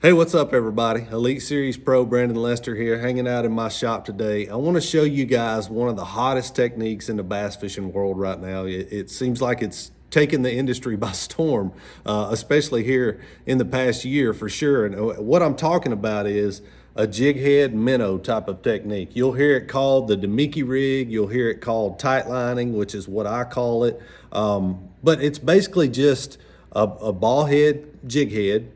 Hey, what's up, everybody? Elite Series Pro Brandon Lester here, hanging out in my shop today. I want to show you guys one of the hottest techniques in the bass fishing world right now. It seems like it's taken the industry by storm, especially here in the past year for sure. And what I'm talking about is a jig head minnow type of technique. You'll hear it called the Demiki rig. You'll hear it called tight lining, which is what I call it. But it's basically just a ball head jig head.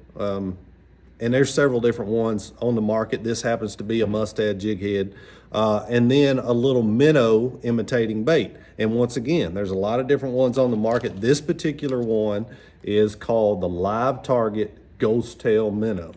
And there's several different ones on the market. This happens to be a Mustad jig head, and then a little minnow imitating bait. And once again, there's a lot of different ones on the market. This particular one is called the Live Target Ghost Tail Minnow.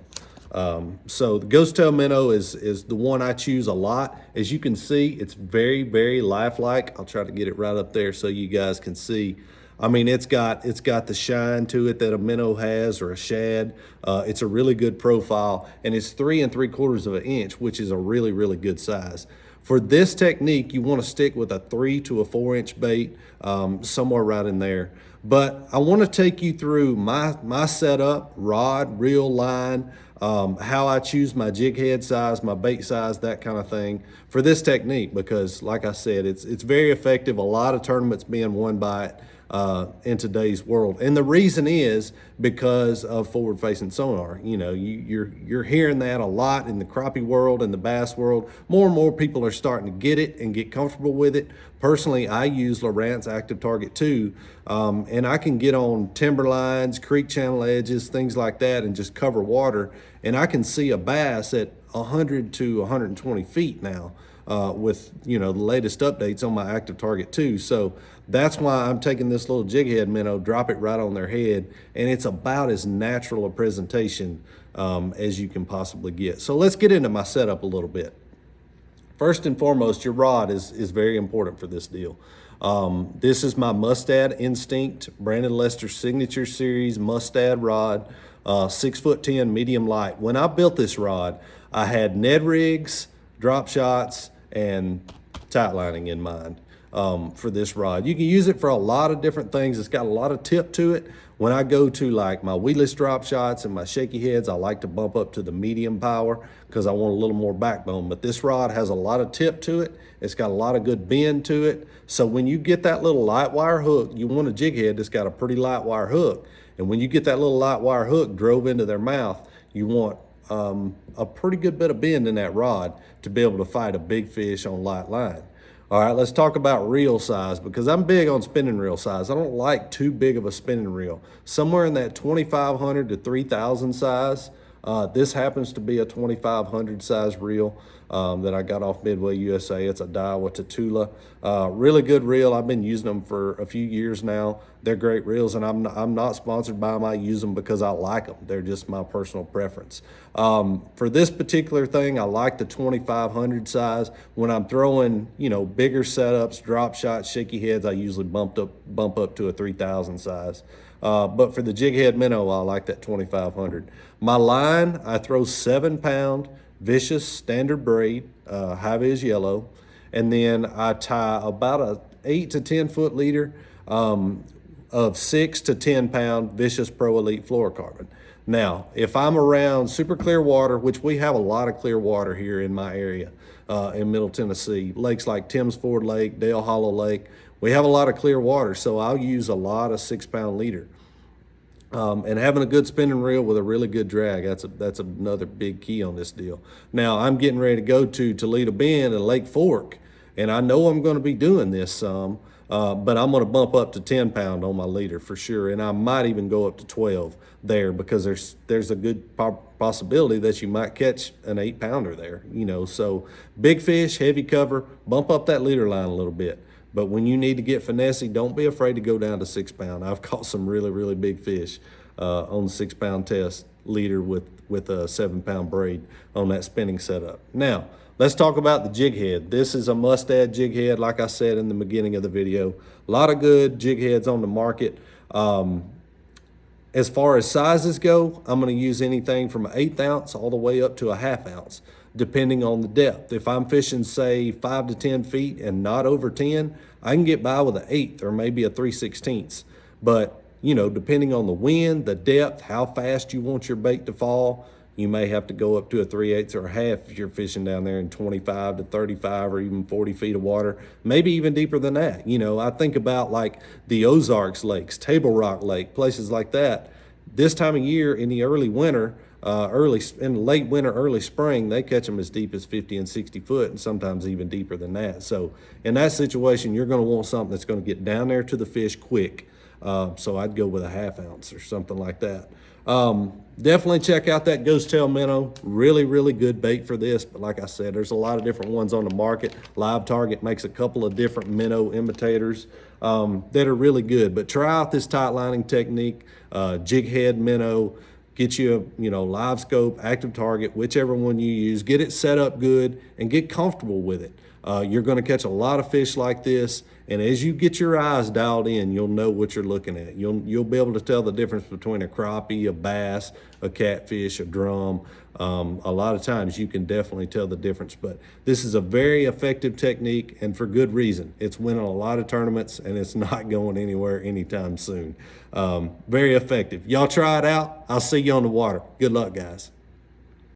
So the Ghost Tail Minnow is the one I choose a lot. As you can see, it's very, very lifelike. I'll try to get it right up there so you guys can see. I mean, it's got the shine to it that a minnow has, or a shad. It's a really good profile, and it's 3 3/4 of an inch, which is a really, really good size. For this technique, you want to stick with a 3 to a 4-inch bait, somewhere right in there. But I want to take you through my setup, rod, reel, line, how I choose my jig head size, my bait size, that kind of thing for this technique, because like I said, it's very effective. A lot of tournaments being won by it in today's world. And the reason is because of forward-facing sonar. You know, you're hearing that a lot in the crappie world and the bass world. More and more people are starting to get it and get comfortable with it. Personally, I use Lowrance Active Target 2, and I can get on timberlines, creek channel edges, things like that, and just cover water, and I can see a bass at 100 to 120 feet now. With the latest updates on my Active Target 2. So that's why I'm taking this little jig head minnow, drop it right on their head, and it's about as natural a presentation as you can possibly get. So let's get into my setup a little bit. First and foremost, your rod is very important for this deal. This is my Mustad Instinct Brandon Lester Signature Series Mustad rod, 6'10", medium light. When I built this rod, I had Ned rigs, drop shots, and tight lining in mind for this rod. You can use it for a lot of different things. It's got a lot of tip to it. When I go to like my weedless drop shots and my shaky heads, I like to bump up to the medium power because I want a little more backbone. But this rod has a lot of tip to it. It's got a lot of good bend to it. So when you get that little light wire hook, you want a jig head that's got a pretty light wire hook. And when you get that little light wire hook drove into their mouth, you want a pretty good bit of bend in that rod to be able to fight a big fish on light line. All right, let's talk about reel size, because I'm big on spinning reel size. I don't like too big of a spinning reel. Somewhere in that 2,500 to 3,000 size. This happens to be a 2,500 size reel that I got off Midway USA. It's a Daiwa Tatula. Really good reel. I've been using them for a few years now. They're great reels, and I'm not sponsored by them. I use them because I like them. They're just my personal preference. For this particular thing, I like the 2,500 size. When I'm throwing, bigger setups, drop shots, shaky heads, I usually bump up to a 3,000 size. But for the jig head minnow, I like that 2,500. My line, I throw 7-pound Vicious standard braid, high vis yellow, and then I tie about a 8 to 10 foot leader of 6 to 10 pound Vicious Pro Elite fluorocarbon. Now, if I'm around super clear water, which we have a lot of clear water here in my area in Middle Tennessee, lakes like Timms Ford Lake, Dale Hollow Lake, we have a lot of clear water, so I'll use a lot of 6-pound leader. And having a good spinning reel with a really good drag, that's another big key on this deal. Now, I'm getting ready to go to Toledo Bend and Lake Fork, and I know I'm going to be doing this some, but I'm going to bump up to 10-pound on my leader for sure, and I might even go up to 12 there, because there's a good possibility that you might catch an 8-pounder there. So big fish, heavy cover, bump up that leader line a little bit. But when you need to get finessey, don't be afraid to go down to 6-pound. I've caught some really, really big fish on the 6-pound test leader with a 7-pound braid on that spinning setup. Now, let's talk about the jig head. This is a Mustad jig head, like I said in the beginning of the video. A lot of good jig heads on the market. As far as sizes go, I'm going to use anything from an 1/8 ounce all the way up to a 1/2 ounce, depending on the depth. If I'm fishing, say, 5 to 10 feet and not over 10, I can get by with an 1/8 or maybe a 3/16. But, depending on the wind, the depth, how fast you want your bait to fall, You may have to go up to a 3/8 or a half if you're fishing down there in 25 to 35 or even 40 feet of water, maybe even deeper than that. You know, I think about like the Ozarks lakes, Table Rock Lake, places like that. This time of year in the early winter, in late winter, early spring, they catch them as deep as 50 and 60 foot, and sometimes even deeper than that. So in that situation, you're going to want something that's going to get down there to the fish quick. So I'd go with a 1/2 ounce or something like that. Definitely check out that ghost tail minnow. Really, really good bait for this. But like I said, there's a lot of different ones on the market. Live Target makes a couple of different minnow imitators that are really good. But try out this tight lining technique, jig head minnow. Get you a, live scope, active target, whichever one you use. Get it set up good and get comfortable with it. You're going to catch a lot of fish like this, and as you get your eyes dialed in, you'll know what you're looking at. You'll be able to tell the difference between a crappie, a bass, a catfish, a drum. A lot of times you can definitely tell the difference, but this is a very effective technique, and for good reason. It's winning a lot of tournaments, and it's not going anywhere anytime soon. Very effective. Y'all try it out. I'll see you on the water. Good luck, guys.